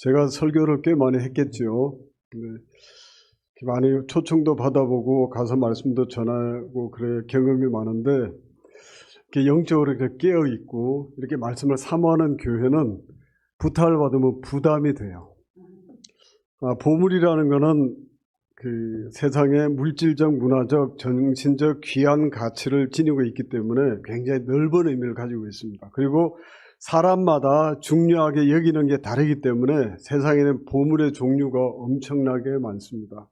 제가 설교를 꽤 많이 했겠죠. 많이 초청도 받아보고 가서 말씀도 전하고 그래 경험이 많은데 이렇게 영적으로 이렇게 깨어 있고 이렇게 말씀을 사모하는 교회는 부탁을 받으면 부담이 돼요. 보물이라는 것은 그 세상의 물질적, 문화적, 정신적 귀한 가치를 지니고 있기 때문에 굉장히 넓은 의미를 가지고 있습니다. 그리고 사람마다 중요하게 여기는 게 다르기 때문에 세상에는 보물의 종류가 엄청나게 많습니다.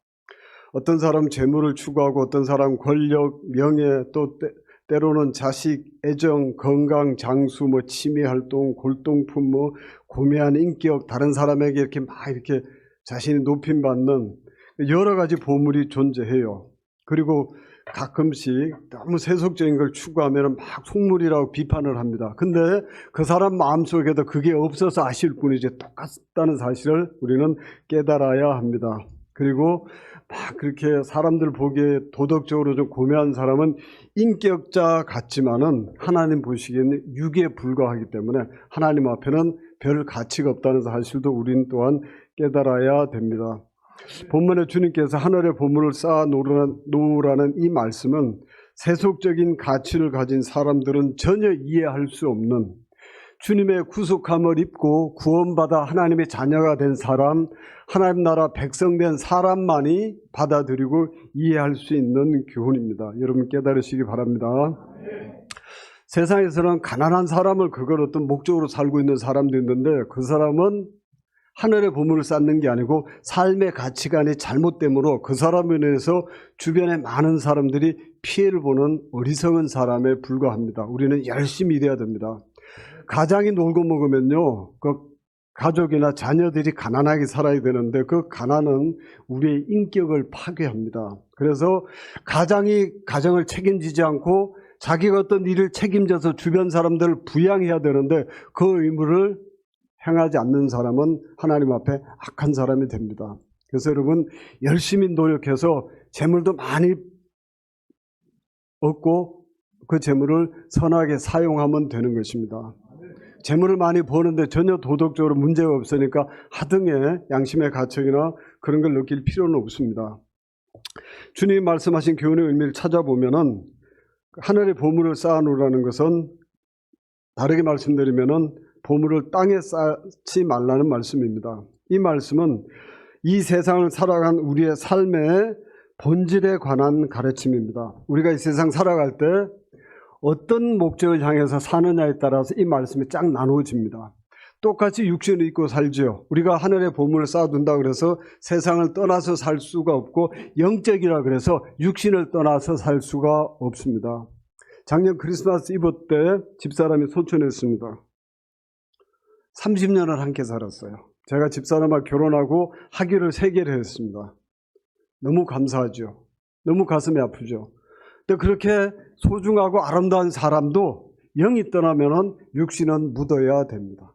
어떤 사람은 재물을 추구하고 어떤 사람은 권력, 명예, 또 때로는 자식, 애정, 건강, 장수, 취미활동, 골동품, 고매한 인격, 다른 사람에게 이렇게 막 이렇게 자신이 높임받는 여러 가지 보물이 존재해요. 그리고 가끔씩 너무 세속적인 걸 추구하면 막 속물이라고 비판을 합니다. 근데 그 사람 마음속에도 그게 없어서 아쉬울 뿐이지 똑같다는 사실을 우리는 깨달아야 합니다. 그리고 막 그렇게 사람들 보기에 도덕적으로 좀 고매한 사람은 인격자 같지만은 하나님 보시기에는 육에 불과하기 때문에 하나님 앞에는 별 가치가 없다는 사실도 우리는 또한 깨달아야 됩니다. 본문에 주님께서 하늘의 보물을 쌓아 놓으라는 이 말씀은 세속적인 가치를 가진 사람들은 전혀 이해할 수 없는 주님의 구속함을 입고 구원받아 하나님의 자녀가 된 사람, 하나님 나라 백성된 사람만이 받아들이고 이해할 수 있는 교훈입니다. 여러분 깨달으시기 바랍니다. 세상에서는 가난한 사람을 그걸 어떤 목적으로 살고 있는 사람도 있는데 그 사람은 하늘의 보물을 쌓는 게 아니고 삶의 가치관이 잘못됨으로 그 사람에 인해서 주변에 많은 사람들이 피해를 보는 어리석은 사람에 불과합니다. 우리는 열심히 일해야 됩니다. 가장이 놀고 먹으면요, 그 가족이나 자녀들이 가난하게 살아야 되는데 그 가난은 우리의 인격을 파괴합니다. 그래서 가장이 가정을 책임지지 않고 자기가 어떤 일을 책임져서 주변 사람들을 부양해야 되는데 그 의무를 행하지 않는 사람은 하나님 앞에 악한 사람이 됩니다. 그래서 여러분 열심히 노력해서 재물도 많이 얻고 그 재물을 선하게 사용하면 되는 것입니다. 재물을 많이 버는데 전혀 도덕적으로 문제가 없으니까 하등의 양심의 가책이나 그런 걸 느낄 필요는 없습니다. 주님이 말씀하신 교훈의 의미를 찾아보면은 하늘의 보물을 쌓아놓으라는 것은 다르게 말씀드리면은 보물을 땅에 쌓지 말라는 말씀입니다. 이 말씀은 이 세상을 살아간 우리의 삶의 본질에 관한 가르침입니다. 우리가 이 세상 살아갈 때 어떤 목적을 향해서 사느냐에 따라서 이 말씀이 쫙 나누어집니다. 똑같이 육신을 입고 살죠. 우리가 하늘의 보물을 쌓아둔다 그래서 세상을 떠나서 살 수가 없고 영적이라 그래서 육신을 떠나서 살 수가 없습니다. 작년 크리스마스 이브 때 집사람이 소천했습니다. 30년을 함께 살았어요. 제가 집사람하고 결혼하고 학위를 3개를 했습니다. 너무 감사하죠. 너무 가슴이 아프죠. 근데 그렇게 소중하고 아름다운 사람도 영이 떠나면 육신은 묻어야 됩니다.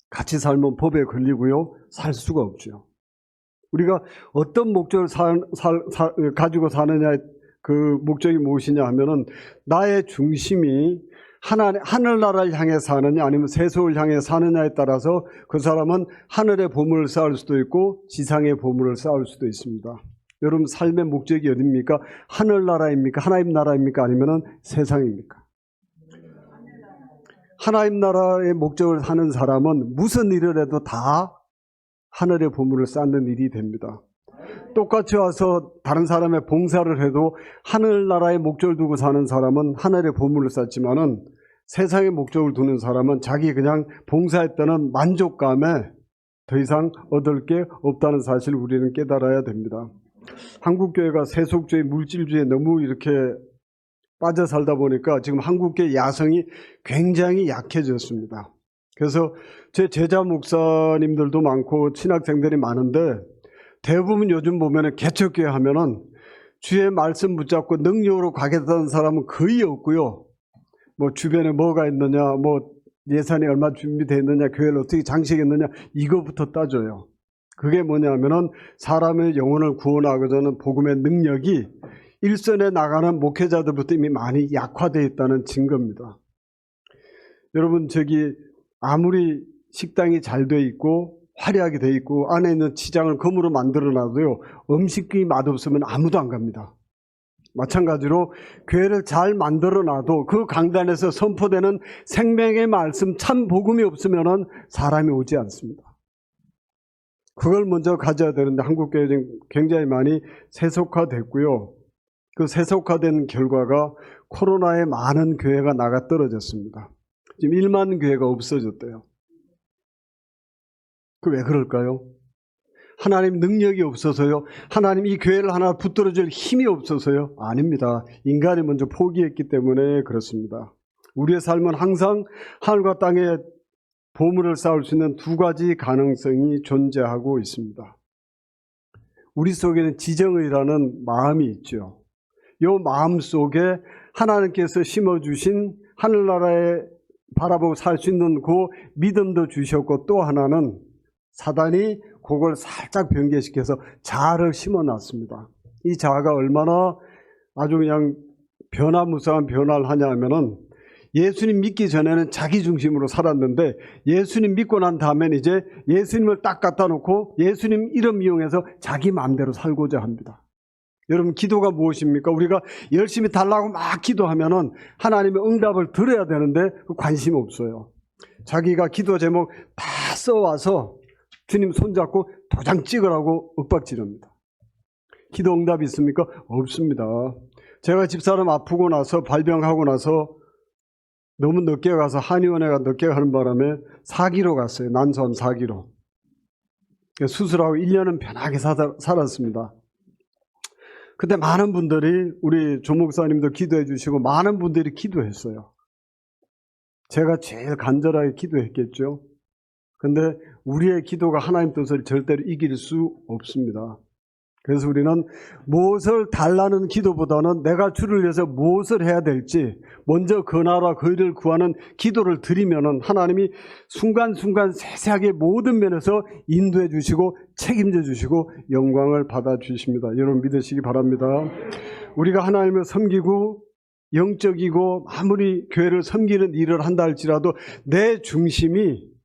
같이 살면 법에 걸리고요. 살 수가 없죠. 우리가 어떤 목적을 가지고 사느냐의 그 목적이 무엇이냐 하면은 나의 중심이 하늘나라를 향해 사느냐 아니면 세속을 향해 사느냐에 따라서 그 사람은 하늘의 보물을 쌓을 수도 있고 지상의 보물을 쌓을 수도 있습니다. 여러분 삶의 목적이 어디입니까? 하늘나라입니까? 하나님 나라입니까? 아니면 세상입니까? 하나님 나라의 목적을 하는 사람은 무슨 일을 해도 다 하늘의 보물을 쌓는 일이 됩니다. 똑같이 와서 다른 사람의 봉사를 해도 하늘나라의 목적을 두고 사는 사람은 하늘의 보물을 쌓지만은 세상의 목적을 두는 사람은 자기 그냥 봉사했다는 만족감에 더 이상 얻을 게 없다는 사실을 우리는 깨달아야 됩니다. 한국교회가 세속주의, 물질주의에 너무 이렇게 빠져 살다 보니까 지금 한국교회 야성이 굉장히 약해졌습니다. 그래서 제 제자 목사님들도 많고 신학생들이 많은데 대부분 요즘 보면은 개척교회 하면은 주의 말씀 붙잡고 능력으로 가겠다는 사람은 거의 없고요. 주변에 뭐가 있느냐, 예산이 얼마 준비되어 있느냐, 교회를 어떻게 장식했느냐, 이거부터 따져요. 그게 뭐냐면은 사람의 영혼을 구원하고자 하는 복음의 능력이 일선에 나가는 목회자들부터 이미 많이 약화되어 있다는 증거입니다. 여러분, 아무리 식당이 잘 돼 있고 화려하게 돼 있고 안에 있는 치장을 금으로 만들어 놔도요, 음식이 맛없으면 아무도 안 갑니다. 마찬가지로 교회를 잘 만들어 놔도 그 강단에서 선포되는 생명의 말씀, 참 복음이 없으면 사람이 오지 않습니다. 그걸 먼저 가져야 되는데 한국 교회는 굉장히 많이 세속화됐고요. 그 세속화된 결과가 코로나에 많은 교회가 나가 떨어졌습니다. 지금 1만 교회가 없어졌대요. 그 왜 그럴까요? 하나님 능력이 없어서요? 하나님 이 교회를 하나 붙들어줄 힘이 없어서요? 아닙니다. 인간이 먼저 포기했기 때문에 그렇습니다. 우리의 삶은 항상 하늘과 땅의 보물을 쌓을 수 있는 두 가지 가능성이 존재하고 있습니다. 우리 속에는 지정의라는 마음이 있죠. 이 마음 속에 하나님께서 심어주신 하늘나라에 바라보고 살 수 있는 그 믿음도 주셨고, 또 하나는 사단이 그걸 살짝 변개시켜서 자아를 심어놨습니다. 이 자아가 얼마나 아주 그냥 변화무쌍한 변화를 하냐 하면은, 예수님 믿기 전에는 자기 중심으로 살았는데 예수님 믿고 난 다음엔 이제 예수님을 딱 갖다 놓고 예수님 이름 이용해서 자기 마음대로 살고자 합니다. 여러분, 기도가 무엇입니까? 우리가 열심히 달라고 막 기도하면은 하나님의 응답을 들어야 되는데 관심 없어요. 자기가 기도 제목 다 써와서 주님 손잡고 도장 찍으라고 윽박지릅니다. 기도 응답이 있습니까? 없습니다. 제가 집사람 아프고 나서 발병하고 나서 너무 늦게 가서 한의원에 늦게 가는 바람에 4기로 갔어요. 난소암 4기로. 수술하고 1년은 편하게 살았습니다. 그때 많은 분들이, 우리 조 목사님도 기도해 주시고 많은 분들이 기도했어요. 제가 제일 간절하게 기도했겠죠. 근데 우리의 기도가 하나님 뜻을 절대로 이길 수 없습니다. 그래서 우리는 무엇을 달라는 기도보다는 내가 주를 위해서 무엇을 해야 될지 먼저 그 나라 그 일을 구하는 기도를 드리면은 하나님이 순간순간 세세하게 모든 면에서 인도해 주시고 책임져 주시고 영광을 받아 주십니다. 여러분 믿으시기 바랍니다. 우리가 하나님을 섬기고 영적이고 아무리 교회를 섬기는 일을 한다 할지라도 내 중심이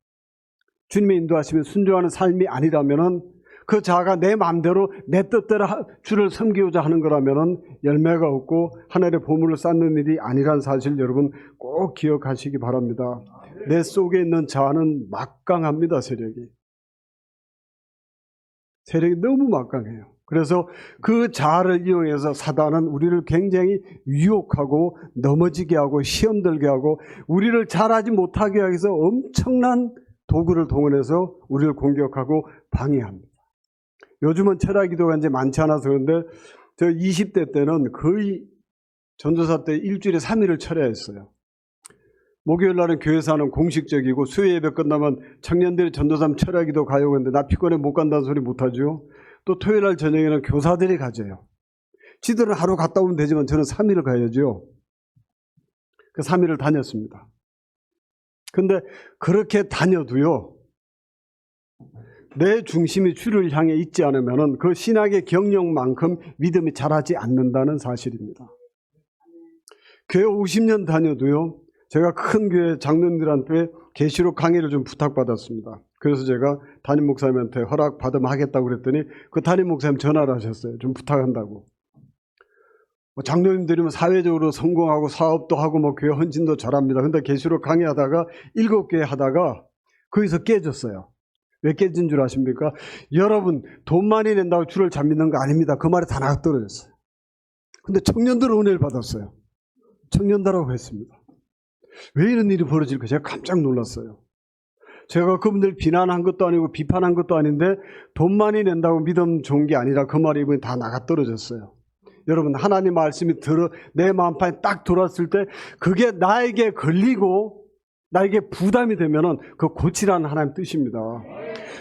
주님의 인도하시면 순종하는 삶이 아니라면은, 그 자아가 내 마음대로 내 뜻대로 주를 섬기고자 하는 거라면은 열매가 없고 하늘의 보물을 쌓는 일이 아니란 사실 여러분 꼭 기억하시기 바랍니다. 내 속에 있는 자아는 막강합니다. 세력이 너무 막강해요. 그래서 그 자아를 이용해서 사단은 우리를 굉장히 유혹하고 넘어지게 하고 시험 들게 하고 우리를 잘하지 못하게 하기 위해서 엄청난 도구를 동원해서 우리를 공격하고 방해합니다. 요즘은 철야 기도가 이제 많지 않아서 그런데 저 20대 때는 거의 전도사 때 일주일에 3일을 철야했어요. 목요일 날은 교회사는 공식적이고 수요 예배 끝나면 청년들이 전도사 철야 기도 가요. 근데 나 피곤해 못 간다는 소리 못하죠. 또 토요일 날 저녁에는 교사들이 가져요. 지들은 하루 갔다 오면 되지만 저는 3일을 가야죠. 그 3일을 다녔습니다. 근데 그렇게 다녀도요, 내 중심이 주를 향해 있지 않으면 그 신학의 경력만큼 믿음이 자라지 않는다는 사실입니다. 교회 50년 다녀도요, 제가 큰 교회 장로님들한테 계시록 강의를 좀 부탁받았습니다. 그래서 제가 담임 목사님한테 허락받으면 하겠다고 그랬더니 그 담임 목사님 전화를 하셨어요. 좀 부탁한다고. 장로님들이면 사회적으로 성공하고 사업도 하고 뭐 교회 헌신도 잘합니다. 근데 계시록 강의하다가 7개 하다가 거기서 깨졌어요. 왜 깨진 줄 아십니까? 여러분, 돈 많이 낸다고 주를 잘 믿는 거 아닙니다. 그 말에 다 나가 떨어졌어요. 근데 청년들은 은혜를 받았어요. 청년다라고 했습니다. 왜 이런 일이 벌어질까 제가 깜짝 놀랐어요. 제가 그분들 비난한 것도 아니고 비판한 것도 아닌데 돈 많이 낸다고 믿음 좋은 게 아니라 그 말이 이번에 다 나가 떨어졌어요. 여러분, 하나님 말씀이 내 마음판에 딱 들어왔을 때 그게 나에게 걸리고 나에게 부담이 되면은 그 고치라는 하나님 뜻입니다.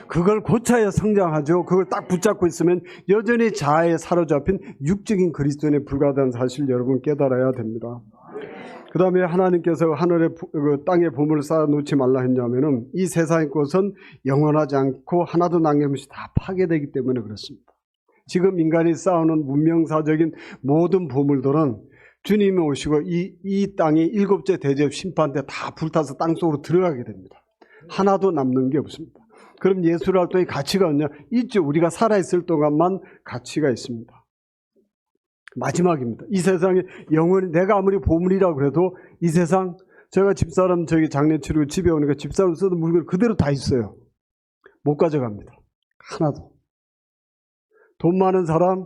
그걸 고쳐야 성장하죠. 그걸 딱 붙잡고 있으면 여전히 자아에 사로잡힌 육적인 그리스도인에 불과하다는 사실 여러분 깨달아야 됩니다. 그 다음에 하나님께서 하늘의 땅에 보물을 쌓아놓지 말라 했냐면은 이 세상의 것은 영원하지 않고 하나도 남김없이 다 파괴되기 때문에 그렇습니다. 지금 인간이 쌓아놓은 문명사적인 모든 보물들은 주님이 오시고 이 땅이 7째 대접 심판 때 다 불타서 땅속으로 들어가게 됩니다. 하나도 남는 게 없습니다. 그럼 예술 활동의 가치가 없냐? 있죠. 우리가 살아있을 동안만 가치가 있습니다. 마지막입니다. 이 세상에 영원히 내가 아무리 보물이라고 그래도 이 세상 제가 집사람 저기 장례 치르고 집에 오니까 집사람 쓰던 물건 그대로 다 있어요. 못 가져갑니다. 하나도. 돈 많은 사람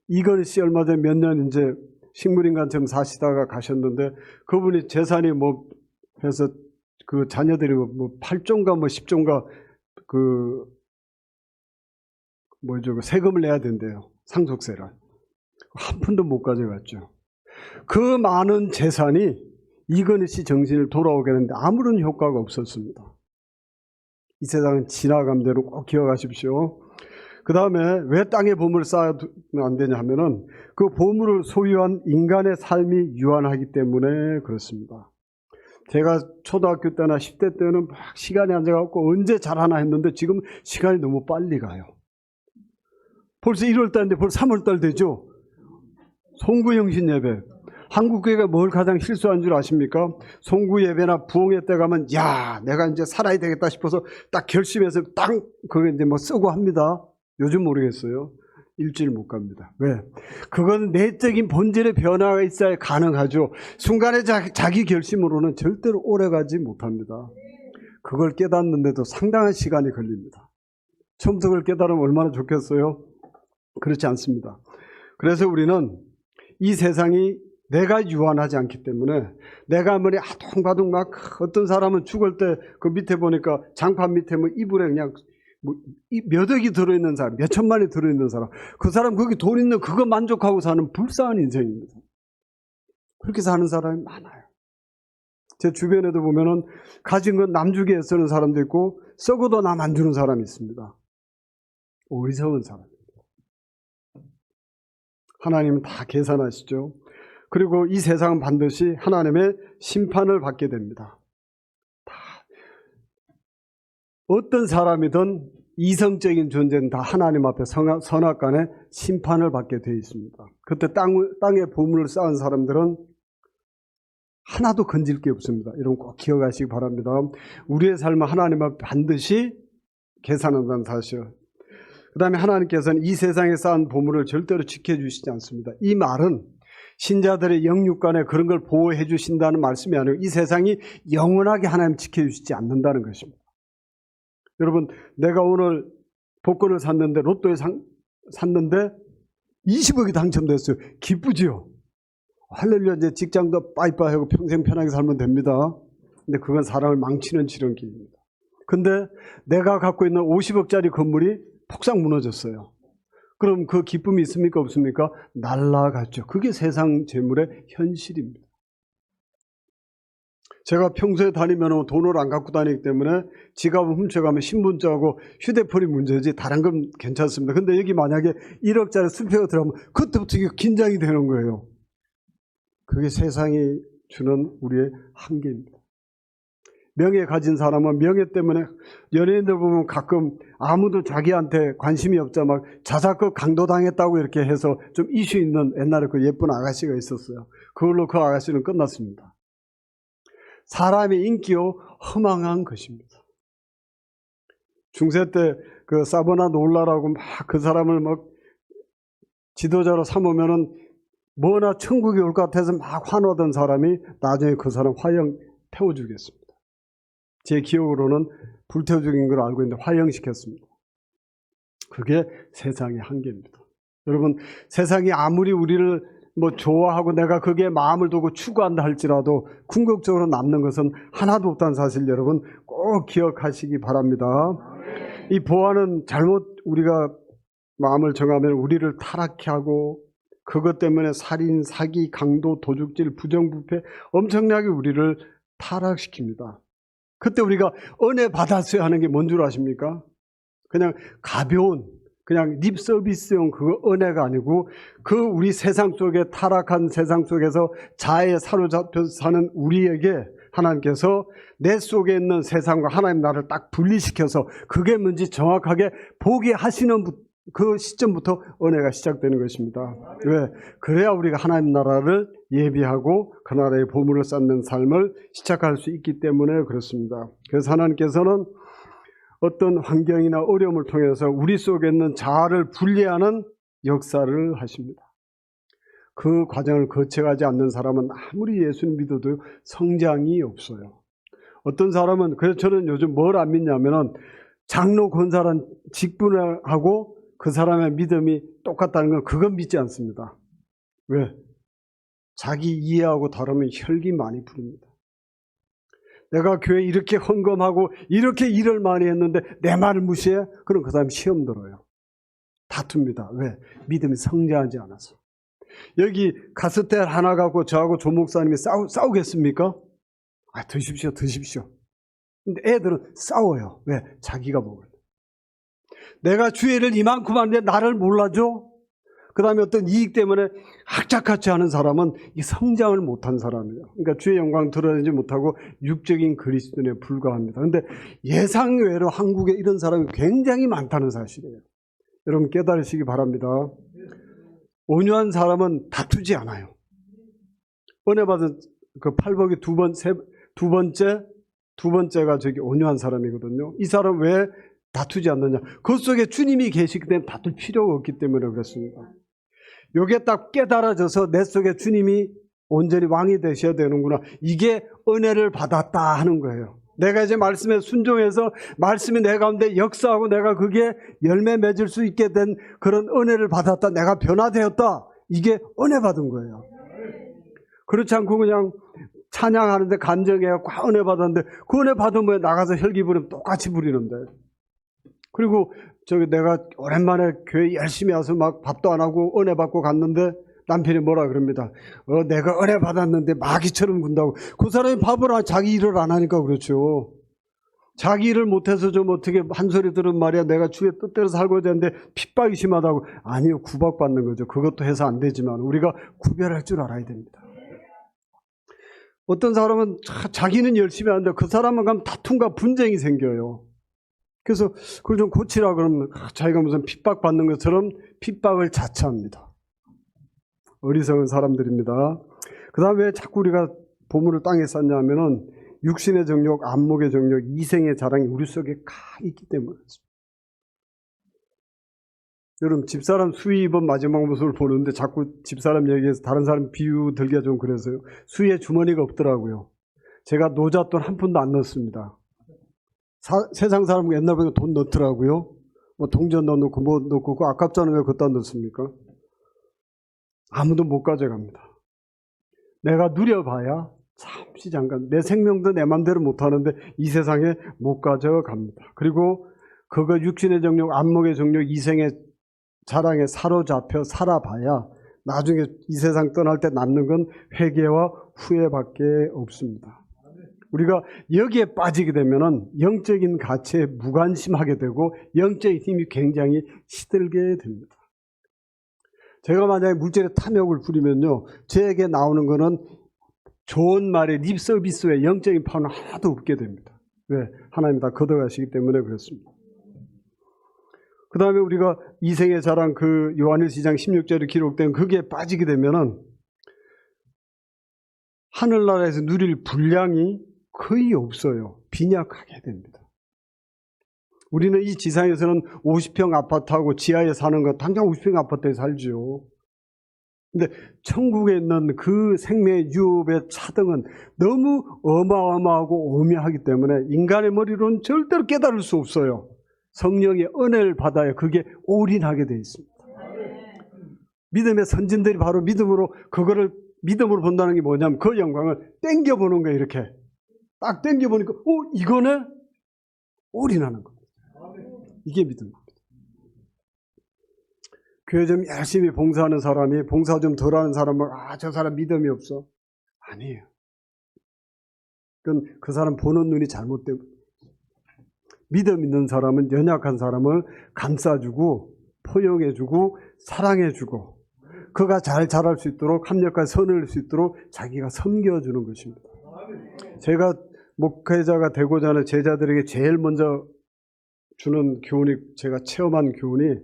이건희 씨 얼마 전에 몇 년 이제 식물인간처럼 사시다가 가셨는데 그분이 재산이 뭐 해서 그 자녀들이 뭐 8조인가 뭐 10조인가 그 뭐죠? 세금을 내야 된대요. 상속세를. 한 푼도 못 가져갔죠. 그 많은 재산이 이건희 씨 정신을 돌아오게 했는데 아무런 효과가 없었습니다. 이 세상은 지나간 대로 꼭 기억하십시오. 그 다음에 왜 땅에 보물을 쌓으면 안 되냐 하면은 그 보물을 소유한 인간의 삶이 유한하기 때문에 그렇습니다. 제가 초등학교 때나 10대 때는 막 시간이 안 돼갖고 언제 잘하나 했는데 지금 시간이 너무 빨리 가요. 벌써 1월달인데 벌써 3월달 되죠? 송구영신 예배. 한국교회가 뭘 가장 실수한 줄 아십니까? 송구 예배나 부흥회 때 가면 야 내가 이제 살아야 되겠다 싶어서 딱 결심해서 딱 그거 이제 뭐 쓰고 합니다. 요즘 모르겠어요. 일주일 못 갑니다. 왜? 그건 내적인 본질의 변화가 있어야 가능하죠. 순간에 자기 결심으로는 절대로 오래가지 못합니다. 그걸 깨닫는데도 상당한 시간이 걸립니다. 처음부터 그걸 깨달으면 얼마나 좋겠어요? 그렇지 않습니다. 그래서 우리는 이 세상이 내가 유한하지 않기 때문에 내가 아무리 아둥바둥 막 어떤 사람은 죽을 때 그 밑에 보니까 장판 밑에 뭐 이불에 그냥 뭐 몇 억이 들어있는 사람, 몇 천만이 들어있는 사람, 그 사람 거기 돈 있는 그거 만족하고 사는 불쌍한 인생입니다. 그렇게 사는 사람이 많아요. 제 주변에도 보면은 가진 건 남 주게 애쓰는 사람도 있고 썩어도 남 안 주는 사람이 있습니다. 어리석은 사람입니다. 하나님은 다 계산하시죠. 그리고 이 세상은 반드시 하나님의 심판을 받게 됩니다. 어떤 사람이든 이성적인 존재는 다 하나님 앞에 선악간에 심판을 받게 되어 있습니다. 그때 땅에 보물을 쌓은 사람들은 하나도 건질 게 없습니다. 이런 꼭 기억하시기 바랍니다. 우리의 삶은 하나님 앞에 반드시 계산한다는 사실. 그 다음에 하나님께서는 이 세상에 쌓은 보물을 절대로 지켜주시지 않습니다. 이 말은 신자들의 영육간에 그런 걸 보호해 주신다는 말씀이 아니고 이 세상이 영원하게 하나님 지켜주시지 않는다는 것입니다. 여러분, 내가 오늘 복권을 샀는데 로또에 샀는데 20억이 당첨됐어요. 기쁘지요? 할렐루야. 이제 직장도 빠이빠이하고 평생 편하게 살면 됩니다. 근데 그건 사람을 망치는 지름길입니다. 근데 내가 갖고 있는 50억짜리 건물이 폭삭 무너졌어요. 그럼 그 기쁨이 있습니까? 없습니까? 날아갔죠. 그게 세상 재물의 현실입니다. 제가 평소에 다니면 돈을 안 갖고 다니기 때문에 지갑을 훔쳐가면 신분증하고 휴대폰이 문제지 다른 건 괜찮습니다. 근데 여기 만약에 1억짜리 수표가 들어가면 그때부터 긴장이 되는 거예요. 그게 세상이 주는 우리의 한계입니다. 명예 가진 사람은 명예 때문에 연예인들 보면 가끔 아무도 자기한테 관심이 없자 막 자사극 강도당했다고 이렇게 해서 좀 이슈 있는 옛날에 그 예쁜 아가씨가 있었어요. 그걸로 그 아가씨는 끝났습니다. 사람의 인기요 허망한 것입니다. 중세 때 그 사보나 놀라라고 막 그 사람을 막 지도자로 삼으면은 뭐나 천국에 올 것 같아서 막 환호하던 사람이 나중에 그 사람 화형 태워주겠습니다. 제 기억으로는 불태워 죽인 걸 알고 있는데 화형시켰습니다. 그게 세상의 한계입니다. 여러분, 세상이 아무리 우리를 뭐 좋아하고 내가 거기에 마음을 두고 추구한다 할지라도 궁극적으로 남는 것은 하나도 없다는 사실 여러분 꼭 기억하시기 바랍니다. 이 보아는 잘못 우리가 마음을 정하면 우리를 타락케 하고 그것 때문에 살인, 사기, 강도, 도둑질, 부정부패 엄청나게 우리를 타락시킵니다. 그때 우리가 은혜 받았어야 하는 게 뭔 줄 아십니까? 그냥 가벼운 그냥 립 서비스용 그 은혜가 아니고 그 우리 세상 속에 타락한 세상 속에서 자아에 사로잡혀 사는 우리에게 하나님께서 내 속에 있는 세상과 하나님 나를 딱 분리시켜서 그게 뭔지 정확하게 보게 하시는 그 시점부터 은혜가 시작되는 것입니다. 왜? 그래야 우리가 하나님 나라를 예비하고 그 나라의 보물을 쌓는 삶을 시작할 수 있기 때문에 그렇습니다. 그래서 하나님께서는 어떤 환경이나 어려움을 통해서 우리 속에 있는 자아를 분리하는 역사를 하십니다. 그 과정을 거쳐가지 않는 사람은 아무리 예수님 믿어도 성장이 없어요. 어떤 사람은, 그래서 저는 요즘 뭘 안 믿냐면은 장로 권사란 직분을 하고 그 사람의 믿음이 똑같다는 건 그건 믿지 않습니다. 왜? 자기 이해하고 다르면 혈기 많이 부립니다. 내가 교회 이렇게 헌금하고 이렇게 일을 많이 했는데 내 말을 무시해? 그럼 그 사람 시험 들어요. 다툽니다. 왜? 믿음이 성장하지 않아서. 여기 가스텔 하나 갖고 저하고 조 목사님이 싸우겠습니까? 아, 드십시오. 근데 애들은 싸워요. 왜? 자기가 먹을 때. 내가 주일을 이만큼 하는데 나를 몰라줘? 그 다음에 어떤 이익 때문에 학자같이 하는 사람은 이 성장을 못한 사람이에요. 그러니까 주의 영광 드러내지 못하고 육적인 그리스도인에 불과합니다. 그런데 예상외로 한국에 이런 사람이 굉장히 많다는 사실이에요. 여러분 깨달으시기 바랍니다. 온유한 사람은 다투지 않아요. 은혜 받은 그 팔복이 두 번째가 저기 온유한 사람이거든요. 이 사람 왜 다투지 않느냐? 그 속에 주님이 계시기 때문에 다툴 필요가 없기 때문에 그렇습니다. 요게 딱 깨달아져서 내 속에 주님이 온전히 왕이 되셔야 되는구나. 이게 은혜를 받았다 하는 거예요. 내가 이제 말씀에 순종해서 말씀이 내 가운데 역사하고 내가 그게 열매 맺을 수 있게 된 그런 은혜를 받았다. 내가 변화되었다. 이게 은혜 받은 거예요. 그렇지 않고 그냥 찬양하는데 감정해갖고 은혜 받았는데 그 은혜 받으면 나가서 혈기 부리면 똑같이 부리는데. 그리고 내가 오랜만에 교회 열심히 와서 막 밥도 안 하고 은혜 받고 갔는데 남편이 뭐라 그럽니다. 내가 은혜 받았는데 마귀처럼 군다고. 그 사람이 밥을 자기 일을 안 하니까 그렇죠. 자기 일을 못해서 좀 어떻게 한 소리 들은 말이야. 내가 주의 뜻대로 살고자 하는데 핍박이 심하다고. 아니요, 구박받는 거죠. 그것도 해서 안 되지만 우리가 구별할 줄 알아야 됩니다. 어떤 사람은 자기는 열심히 하는데 그 사람만 가면 다툼과 분쟁이 생겨요. 그래서 그걸 좀 고치라 그러면 자기가 무슨 핍박받는 것처럼 핍박을 자처합니다. 어리석은 사람들입니다. 그 다음에 왜 자꾸 우리가 보물을 땅에 쌓냐 하면은 육신의 정욕, 안목의 정욕, 이생의 자랑이 우리 속에 가 있기 때문에 그렇습니다. 여러분 집사람 수입은 마지막 모습을 보는데 자꾸 집사람 얘기해서 다른 사람 비유 들기가 좀 그래서요. 수입에 주머니가 없더라고요. 제가 노잣돈 한 푼도 안 넣습니다. 세상 사람 옛날 보니까 돈 넣더라고요. 뭐 동전 넣어놓고 뭐 넣고 그거 아깝잖아요. 왜 그것도 안 넣습니까? 아무도 못 가져갑니다. 내가 누려봐야 잠시 잠깐 내 생명도 내 맘대로 못하는데 이 세상에 못 가져갑니다. 그리고 그거 육신의 정욕, 안목의 정욕, 이생의 자랑에 사로잡혀 살아봐야 나중에 이 세상 떠날 때 남는 건 회개와 후회밖에 없습니다. 우리가 여기에 빠지게 되면은 영적인 가치에 무관심하게 되고 영적인 힘이 굉장히 시들게 됩니다. 제가 만약에 물질에 탐욕을 부리면요, 저에게 나오는 거는 좋은 말에 립 서비스 외에 영적인 파는 하나도 없게 됩니다. 왜? 하나님 다 걷어가시기 때문에 그렇습니다. 그 다음에 우리가 이생의 자랑 그 요한일서 2장 16절에 기록된 그게 빠지게 되면은 하늘나라에서 누릴 분량이 거의 없어요. 빈약하게 됩니다. 우리는 이 지상에서는 50평 아파트하고 지하에 사는 것 당장 50평 아파트에 살죠. 근데 천국에 있는 그 생명의 유업의 차등은 너무 어마어마하고 오묘하기 때문에 인간의 머리로는 절대로 깨달을 수 없어요. 성령의 은혜를 받아야 그게 올인하게 되어 있습니다. 믿음의 선진들이 바로 믿음으로 본다는 게 뭐냐면 그 영광을 땡겨보는 거예요. 이렇게 딱 땡겨보니까 이거네? 올인하는 겁니다. 이게 믿음입니다. 교회 좀 열심히 봉사하는 사람이 봉사 좀 덜하는 사람은 저 사람 믿음이 없어. 아니에요. 그건 그 사람 보는 눈이 잘못되고 믿음 있는 사람은 연약한 사람을 감싸주고 포용해주고 사랑해주고 그가 잘 자랄 수 있도록 합력과 선을 낼 수 있도록 자기가 섬겨주는 것입니다. 제가 목회자가 되고자 하는 제자들에게 제일 먼저 주는 교훈이 제가 체험한 교훈이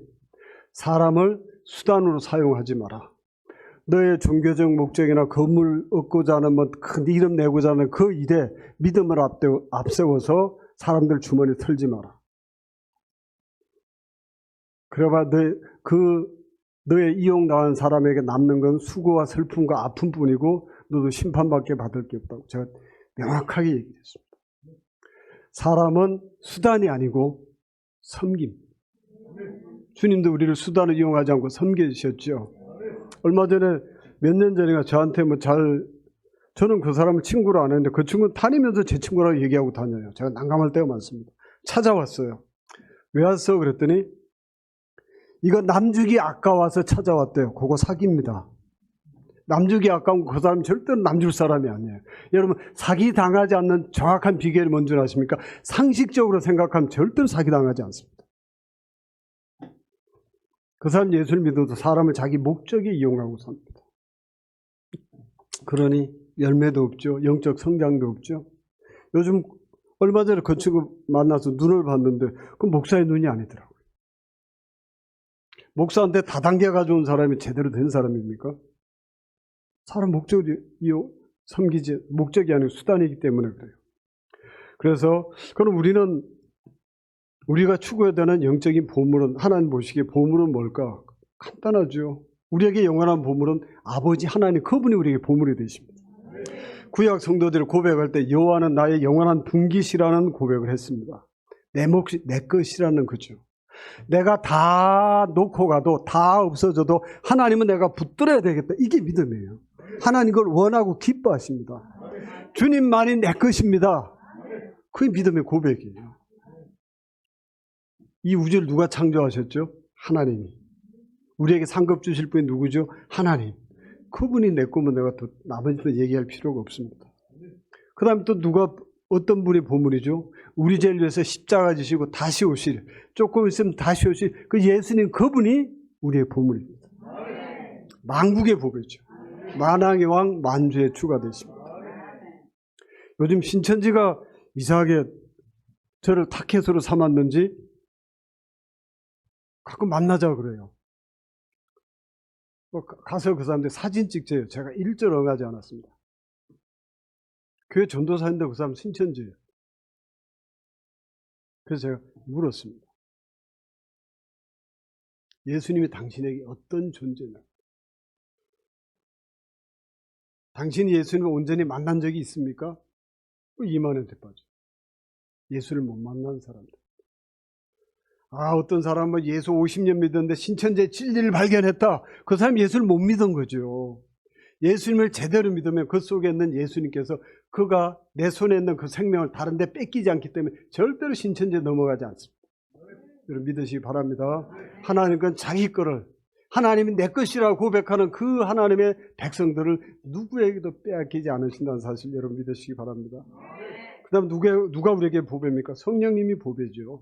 사람을 수단으로 사용하지 마라. 너의 종교적 목적이나 건물 얻고자 하는 큰 이름 내고자 하는 그 일에 믿음을 앞세워서 사람들 주머니 털지 마라. 그래봐 너의 이용당한 사람에게 남는 건 수고와 슬픔과 아픔뿐이고 너도 심판밖에 받을 게 없다고 제가 명확하게 얘기했습니다. 사람은 수단이 아니고 섬김. 주님도 우리를 수단을 이용하지 않고 섬겨주셨죠. 얼마 전에 몇 년 전인가 저한테 저는 그 사람을 친구로 안 했는데 그 친구는 다니면서 제 친구라고 얘기하고 다녀요. 제가 난감할 때가 많습니다. 찾아왔어요. 왜 왔어? 그랬더니 이거 남주기 아까워서 찾아왔대요. 그거 사기입니다. 남주기 아까운 그 사람은 절대로 남줄 사람이 아니에요. 여러분 사기 당하지 않는 정확한 비결이 뭔지 아십니까? 상식적으로 생각하면 절대로 사기 당하지 않습니다. 그 사람 예수를 믿어도 사람을 자기 목적에 이용하고 삽니다. 그러니 열매도 없죠. 영적 성장도 없죠. 요즘 얼마 전에 그 친구 만나서 눈을 봤는데 그 목사의 눈이 아니더라고요. 목사한테 다단계 가져온 사람이 제대로 된 사람입니까? 사람 목적이 섬기지 목적이 아니고 수단이기 때문에 그래요. 그래서 그럼 우리가 추구해야 되는 영적인 보물은 하나님 보시기에 보물은 뭘까? 간단하죠. 우리에게 영원한 보물은 아버지 하나님 그분이 우리에게 보물이 되십니다. 구약 성도들이 고백할 때 여호와는 나의 영원한 분깃이라는 고백을 했습니다. 내 몫이 내 것이라는 거죠. 내가 다 놓고 가도 다 없어져도 하나님은 내가 붙들어야 되겠다. 이게 믿음이에요. 하나님 그걸 원하고 기뻐하십니다. 주님만이 내 것입니다. 그게 믿음의 고백이에요. 이 우주를 누가 창조하셨죠? 하나님이. 우리에게 상급 주실 분이 누구죠? 하나님. 그분이 내 거면 내가 또 나머지도 얘기할 필요가 없습니다. 그 다음에 또 어떤 분이 보물이죠? 우리 죄를 위해서 십자가 지시고 다시 오실, 조금 있으면 다시 오실 그 예수님 그분이 우리의 보물입니다. 만국의 보배죠. 만왕의 왕 만주의 주가 되십니다. 요즘 신천지가 이상하게 저를 타켓으로 삼았는지 가끔 만나자 그래요. 가서 그 사람들 사진 찍재요. 제가 일절 응하지 않았습니다. 교회 전도사인데 그 사람 신천지예요. 그래서 제가 물었습니다. 예수님이 당신에게 어떤 존재냐? 당신이 예수님을 온전히 만난 적이 있습니까? 이만한테 빠져. 예수를 못 만난 사람들. 어떤 사람은 예수 50년 믿었는데 신천지의 진리를 발견했다. 그 사람이 예수를 못 믿은 거죠. 예수님을 제대로 믿으면 그 속에 있는 예수님께서 그가 내 손에 있는 그 생명을 다른 데 뺏기지 않기 때문에 절대로 신천지에 넘어가지 않습니다. 여러분 믿으시기 바랍니다. 하나님은 자기 거를 하나님이 내 것이라고 고백하는 그 하나님의 백성들을 누구에게도 빼앗기지 않으신다는 사실 여러분 믿으시기 바랍니다. 그 다음 누가 우리에게 보배입니까? 성령님이 보배죠.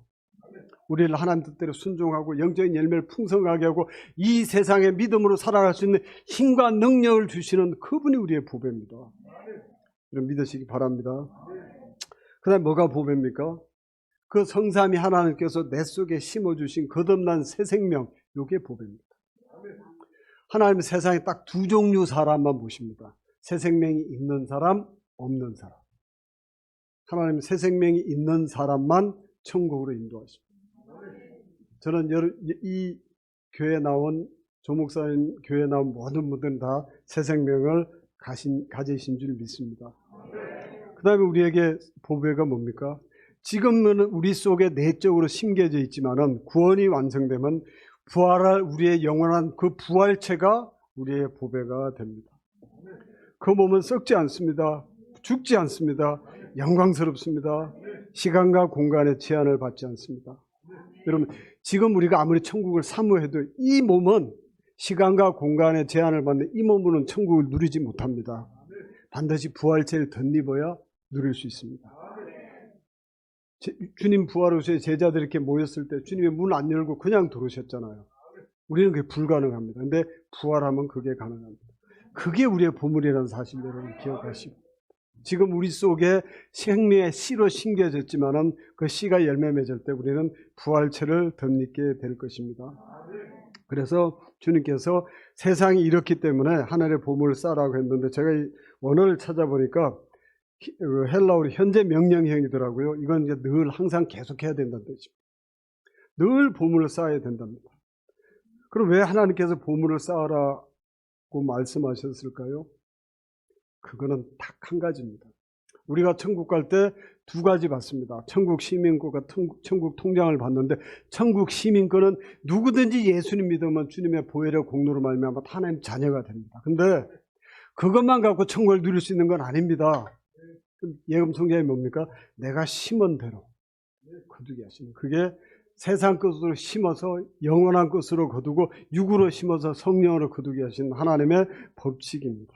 우리를 하나님 뜻대로 순종하고 영적인 열매를 풍성하게 하고 이 세상에 믿음으로 살아갈 수 있는 힘과 능력을 주시는 그분이 우리의 보배입니다. 여러분 믿으시기 바랍니다. 그 다음에 뭐가 보배입니까? 그 성삼위 하나님께서 내 속에 심어주신 거듭난 새 생명, 이게 보배입니다. 하나님은 세상에 딱 두 종류 사람만 보십니다. 새 생명이 있는 사람, 없는 사람. 하나님은 새 생명이 있는 사람만 천국으로 인도하십니다. 저는 이 교회에 나온 조 목사님 교회에 나온 모든 분들은 다 새 생명을 가지신 줄 믿습니다. 그 다음에 우리에게 보배가 뭡니까? 지금은 우리 속에 내적으로 심겨져 있지만은 구원이 완성되면 부활할 우리의 영원한 그 부활체가 우리의 보배가 됩니다. 그 몸은 썩지 않습니다. 죽지 않습니다. 영광스럽습니다. 시간과 공간의 제한을 받지 않습니다. 여러분 지금 우리가 아무리 천국을 사모해도 이 몸은 시간과 공간의 제한을 받는 이 몸으로는 천국을 누리지 못합니다. 반드시 부활체를 덧입어야 누릴 수 있습니다. 주님 부활 후에 제자들이 이렇게 모였을 때 주님의 문 안 열고 그냥 들어오셨잖아요. 우리는 그게 불가능합니다. 근데 부활하면 그게 가능합니다. 그게 우리의 보물이라는 사실 여러분 기억하시고, 지금 우리 속에 생명의 씨로 심겨졌지만은 그 씨가 열매 맺을 때 우리는 부활체를 덧입게 될 것입니다. 그래서 주님께서 세상이 이렇기 때문에 하늘의 보물을 쌓으라고 했는데 제가 이 원어를 찾아보니까 헬라어로 현재 명령형이더라고요. 이건 이제 늘 항상 계속해야 된다는 뜻입니다. 늘 보물을 쌓아야 된답니다. 그럼 왜 하나님께서 보물을 쌓으라고 말씀하셨을까요? 그거는 딱 한 가지입니다. 우리가 천국 갈 때 두 가지 받습니다. 천국 시민권과 천국 통장을 받는데, 천국 시민권은 누구든지 예수님 믿으면 주님의 보혈의 공로로 말미암아 하나님 자녀가 됩니다. 근데 그것만 갖고 천국을 누릴 수 있는 건 아닙니다. 예금 성경이 뭡니까? 내가 심은 대로 거두게 하시는, 그게 세상 것으로 심어서 영원한 것으로 거두고 육으로 심어서 성령으로 거두게 하신 하나님의 법칙입니다.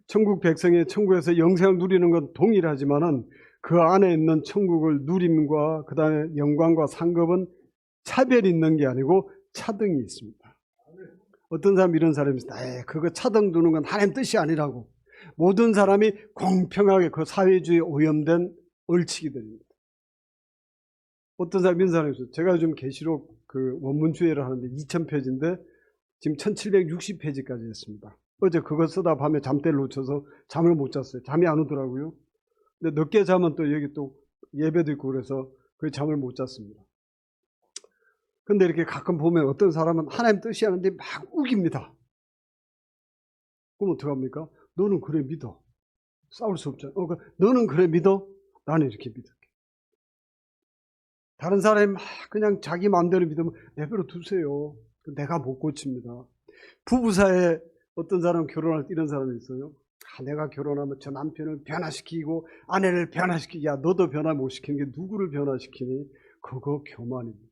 천국 백성이 천국에서 영생을 누리는 건 동일하지만은 그 안에 있는 천국을 누림과 그 다음에 영광과 상급은 차별이 있는 게 아니고 차등이 있습니다. 어떤 사람이 이런 사람이 있습니다. 그거 차등 두는 건 하나님 뜻이 아니라고. 모든 사람이 공평하게, 그 사회주의에 오염된 얼치기들입니다. 어떤 사람이 이런 사람이 있어요. 제가 요즘 계시록 그 원문주의를 하는데 2000페이지인데 지금 1760페이지까지 했습니다. 어제 그거 쓰다 밤에 잠대를 놓쳐서 잠을 못 잤어요. 잠이 안 오더라고요. 근데 늦게 자면 또 여기 또 예배도 있고 그래서 그 잠을 못 잤습니다. 근데 이렇게 가끔 보면 어떤 사람은 하나님 뜻이 아는데 막 우깁니다. 그럼 어떡합니까? 너는 그래 믿어. 싸울 수 없잖아. 너는 그래 믿어? 나는 이렇게 믿을게. 다른 사람이 막 그냥 자기 마음대로 믿으면 내버려 두세요. 내가 못 고칩니다. 부부 사이에 어떤 사람 결혼할 때 이런 사람이 있어요. 내가 결혼하면 저 남편을 변화시키고 아내를 변화시키고, 야 너도 변화 못 시키는 게 누구를 변화시키니? 그거 교만입니다.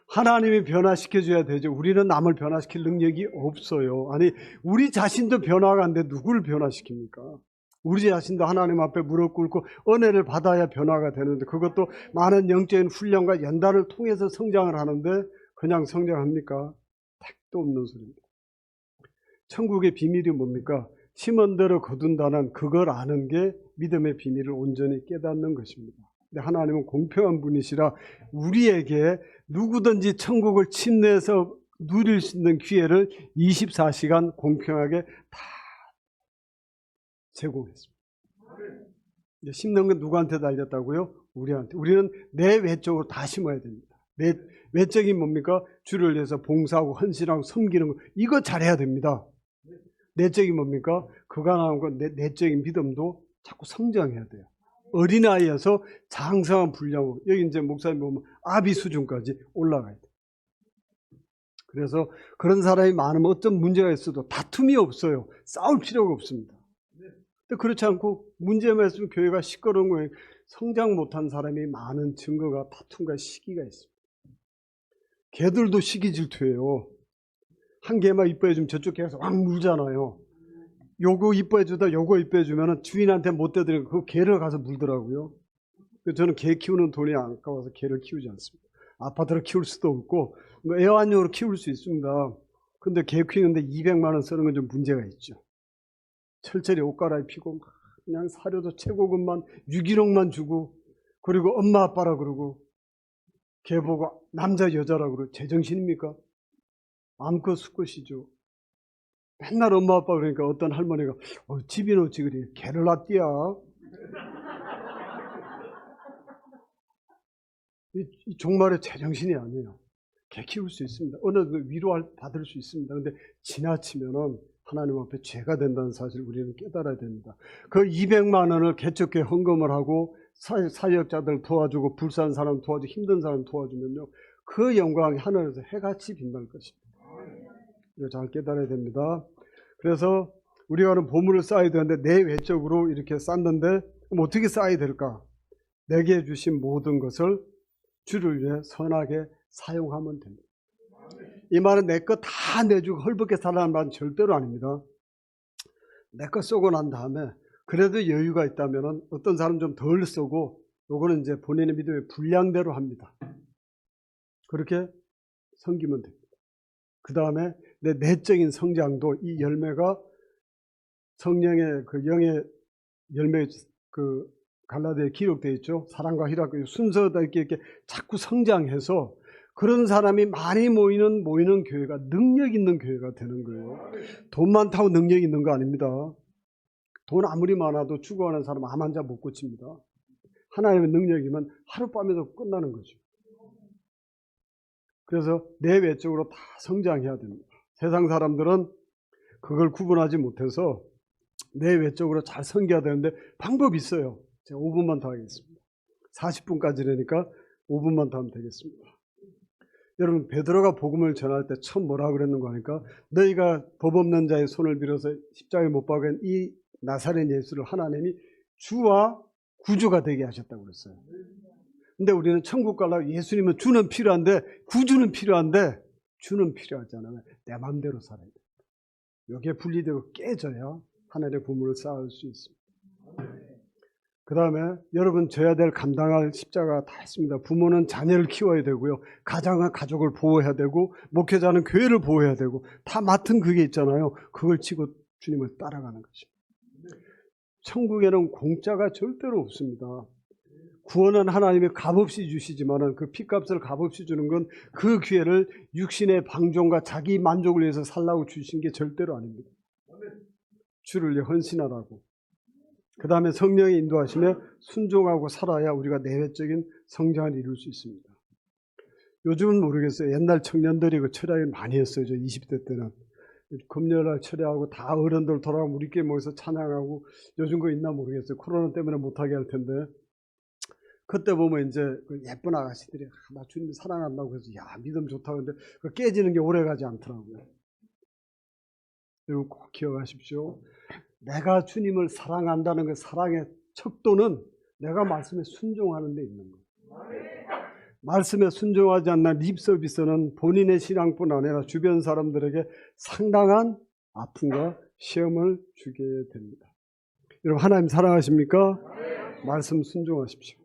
하나님이 변화시켜줘야 되죠. 우리는 남을 변화시킬 능력이 없어요. 아니, 우리 자신도 변화가 안 돼 누구를 변화시킵니까? 우리 자신도 하나님 앞에 무릎 꿇고 은혜를 받아야 변화가 되는데, 그것도 많은 영적인 훈련과 연단을 통해서 성장을 하는데 그냥 성장합니까? 택도 없는 소리입니다. 천국의 비밀이 뭡니까? 심은 대로 거둔다는 그걸 아는 게 믿음의 비밀을 온전히 깨닫는 것입니다. 근데 하나님은 공평한 분이시라 우리에게 누구든지 천국을 침례해서 누릴 수 있는 기회를 24시간 공평하게 다 제공했습니다. 심는 건 누구한테 달렸다고요? 우리한테. 우리는 내 외적으로 다 심어야 됩니다. 내 외적인 뭡니까? 주를 위해서 봉사하고 헌신하고 섬기는 거, 이거 잘해야 됩니다. 내적인 뭡니까? 그가 나온 건 내적인 믿음도 자꾸 성장해야 돼요. 어린아이여서 장성한 분량으로, 여기 이제 목사님 보면 아비 수준까지 올라가야 돼요. 그래서 그런 사람이 많으면 어떤 문제가 있어도 다툼이 없어요. 싸울 필요가 없습니다. 근데 그렇지 않고 문제만 있으면 교회가 시끄러운 거예요. 성장 못한 사람이 많은 증거가 다툼과 시기가 있습니다. 개들도 시기 질투예요. 한 개만 이뻐해주면 저쪽 개에서 왕 물잖아요. 요거 이뻐해주다 요거 이뻐해주면 주인한테 못 대드리고 그 개를 가서 물더라고요. 그래서 저는 개 키우는 돈이 아까워서 개를 키우지 않습니다. 아파트를 키울 수도 없고 뭐 애완용으로 키울 수 있습니다. 근데 개 키우는데 200만 원 쓰는 건 좀 문제가 있죠. 철저히 옷 갈아입히고 그냥 사료도 최고급만 유기농만 주고, 그리고 엄마 아빠라 그러고, 개 보고 남자 여자라 그러고, 제정신입니까? 암컷 수컷이죠. 맨날 엄마 아빠 그러니까 어떤 할머니가 집이 놓지 그래 개를 낳디야. 이 종말의 제정신이 아니에요. 개 키울 수 있습니다. 어느 위로 받을 수 있습니다. 근데 지나치면은 하나님 앞에 죄가 된다는 사실을 우리는 깨달아야 됩니다. 그 200만 원을 개척교회 헌금을 하고 사역자들 도와주고 불쌍한 사람 도와주고 힘든 사람 도와주면요, 그 영광이 하늘에서 해같이 빛날 것입니다. 이거 잘 깨달아야 됩니다. 그래서 우리가 보물을 쌓아야 되는데 내 외적으로 이렇게 쌓는데 그럼 어떻게 쌓아야 될까? 내게 주신 모든 것을 주를 위해 선하게 사용하면 됩니다. 이 말은 내 거 다 내주고 헐벗게 살라는 말은 절대로 아닙니다. 내 거 쓰고 난 다음에 그래도 여유가 있다면 어떤 사람 좀 덜 쓰고, 요거는 이제 본인의 믿음의 분량대로 합니다. 그렇게 섬기면 됩니다. 그 다음에 내 내적인 성장도, 이 열매가 성령의 그 영의 열매, 그 갈라디아에 기록되어 있죠. 사랑과 희락과 순서가 이렇게 자꾸 성장해서 그런 사람이 많이 모이는 교회가 능력 있는 교회가 되는 거예요. 돈 많다고 능력 있는 거 아닙니다. 돈 아무리 많아도 죽어가는 사람 암 환자 못 고칩니다. 하나님의 능력이면 하룻밤에도 끝나는 거죠. 그래서 내외적으로 다 성장해야 됩니다. 세상 사람들은 그걸 구분하지 못해서 내외적으로 잘 섬겨야 되는데 방법이 있어요. 제가 5분만 더 하겠습니다. 40분까지라니까 5분만 더 하면 되겠습니다. 여러분, 베드로가 복음을 전할 때 처음 뭐라 그랬는가 하니까 너희가 법 없는 자의 손을 빌어서 십자가에 못 박은 이 나사렛 예수를 하나님이 주와 구주가 되게 하셨다고 그랬어요. 근데 우리는 천국 가려고 예수님은 주는 필요한데 구주는 필요한데 주는 필요하잖아요. 내 마음대로 살아야 돼요. 여기에 분리되고 깨져야 하나님의 부모를 쌓을 수 있습니다. 그 다음에 여러분 져야 될 감당할 십자가가 다 있습니다. 부모는 자녀를 키워야 되고요. 가장은 가족을 보호해야 되고 목회자는 교회를 보호해야 되고 다 맡은 그게 있잖아요. 그걸 치고 주님을 따라가는 것입니다. 천국에는 공짜가 절대로 없습니다. 구원은 하나님이 값없이 주시지만 그 피값을 값없이 주는 건 그 기회를 육신의 방종과 자기 만족을 위해서 살라고 주신 게 절대로 아닙니다. 주를 위해 헌신하라고. 그 다음에 성령의 인도하심에 순종하고 살아야 우리가 내외적인 성장을 이룰 수 있습니다. 요즘은 모르겠어요. 옛날 청년들이 그 철야를 많이 했어요. 저 20대 때는. 금요일날 철야하고 다 어른들 돌아가면 우리끼리 모여서 찬양하고 요즘 거 있나 모르겠어요. 코로나 때문에 못하게 할 텐데. 그때 보면 이제 그 예쁜 아가씨들이 나 주님 사랑한다고 해서 야 믿음 좋다고 하는데 그 깨지는 게 오래 가지 않더라고요. 여러분 꼭 기억하십시오. 내가 주님을 사랑한다는 그 사랑의 척도는 내가 말씀에 순종하는 데 있는 거예요. 말씀에 순종하지 않는 립서비스는 본인의 신앙뿐 아니라 주변 사람들에게 상당한 아픔과 시험을 주게 됩니다. 여러분 하나님 사랑하십니까? 말씀 순종하십시오.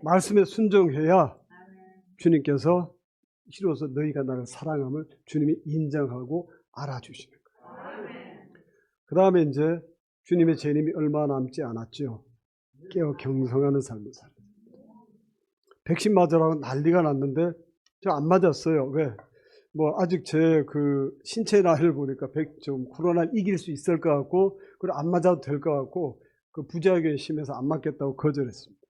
말씀에 순종해야 주님께서 이로써 너희가 나를 사랑함을 주님이 인정하고 알아주시는 거예요. 그 다음에 이제 주님의 재림이 얼마 남지 않았죠. 깨어 경성하는 삶을 살아요. 백신 맞으라고 난리가 났는데 저 안 맞았어요. 왜? 뭐 아직 제 그 신체 나이를 보니까 좀 코로나를 이길 수 있을 것 같고 그리고 안 맞아도 될 것 같고 그 부작용이 심해서 안 맞겠다고 거절했습니다.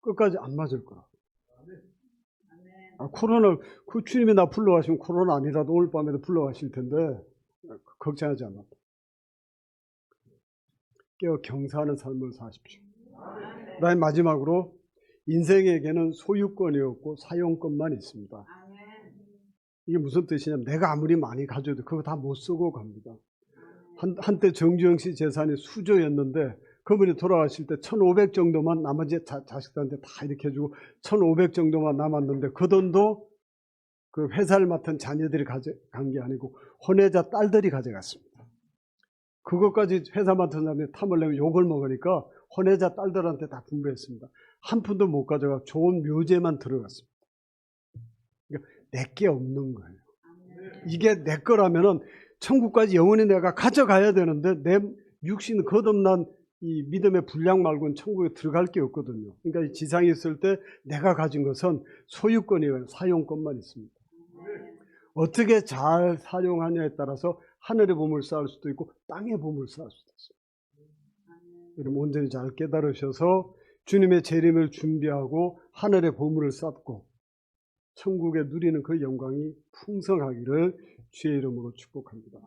끝까지 안 맞을 거라고. 코로나 그 주님이 나 불러가시면 코로나 아니라도 오늘 밤에도 불러가실 텐데 걱정하지 않았다. 깨어 경사하는 삶을 사십시오. 그다음에 마지막으로 인생에게는 소유권이 없고 사용권만 있습니다. 이게 무슨 뜻이냐면 내가 아무리 많이 가져도 그거 다 못 쓰고 갑니다. 한때 정주영 씨 재산이 수조였는데 그분이 돌아가실 때 1,500 정도만 나머지 자식들한테 다 이렇게 해주고 1,500 정도만 남았는데 그 돈도 그 회사를 맡은 자녀들이 가져간 게 아니고 혼외자 딸들이 가져갔습니다. 그것까지 회사 맡은 사람이 탐을 내면 욕을 먹으니까 혼외자 딸들한테 다 분배했습니다. 한 푼도 못 가져가 좋은 묘재만 들어갔습니다. 그러니까 내게 없는 거예요. 이게 내 거라면은 천국까지 영원히 내가 가져가야 되는데 내 육신 거듭난 이 믿음의 분량 말고는 천국에 들어갈 게 없거든요. 그러니까 이 지상에 있을 때 내가 가진 것은 소유권이에요. 사용권만 있습니다. 어떻게 잘 사용하냐에 따라서 하늘의 보물을 쌓을 수도 있고 땅의 보물을 쌓을 수도 있습니다. 여러분 온전히 잘 깨달으셔서 주님의 재림을 준비하고 하늘의 보물을 쌓고 천국에 누리는 그 영광이 풍성하기를 주의 이름으로 축복합니다.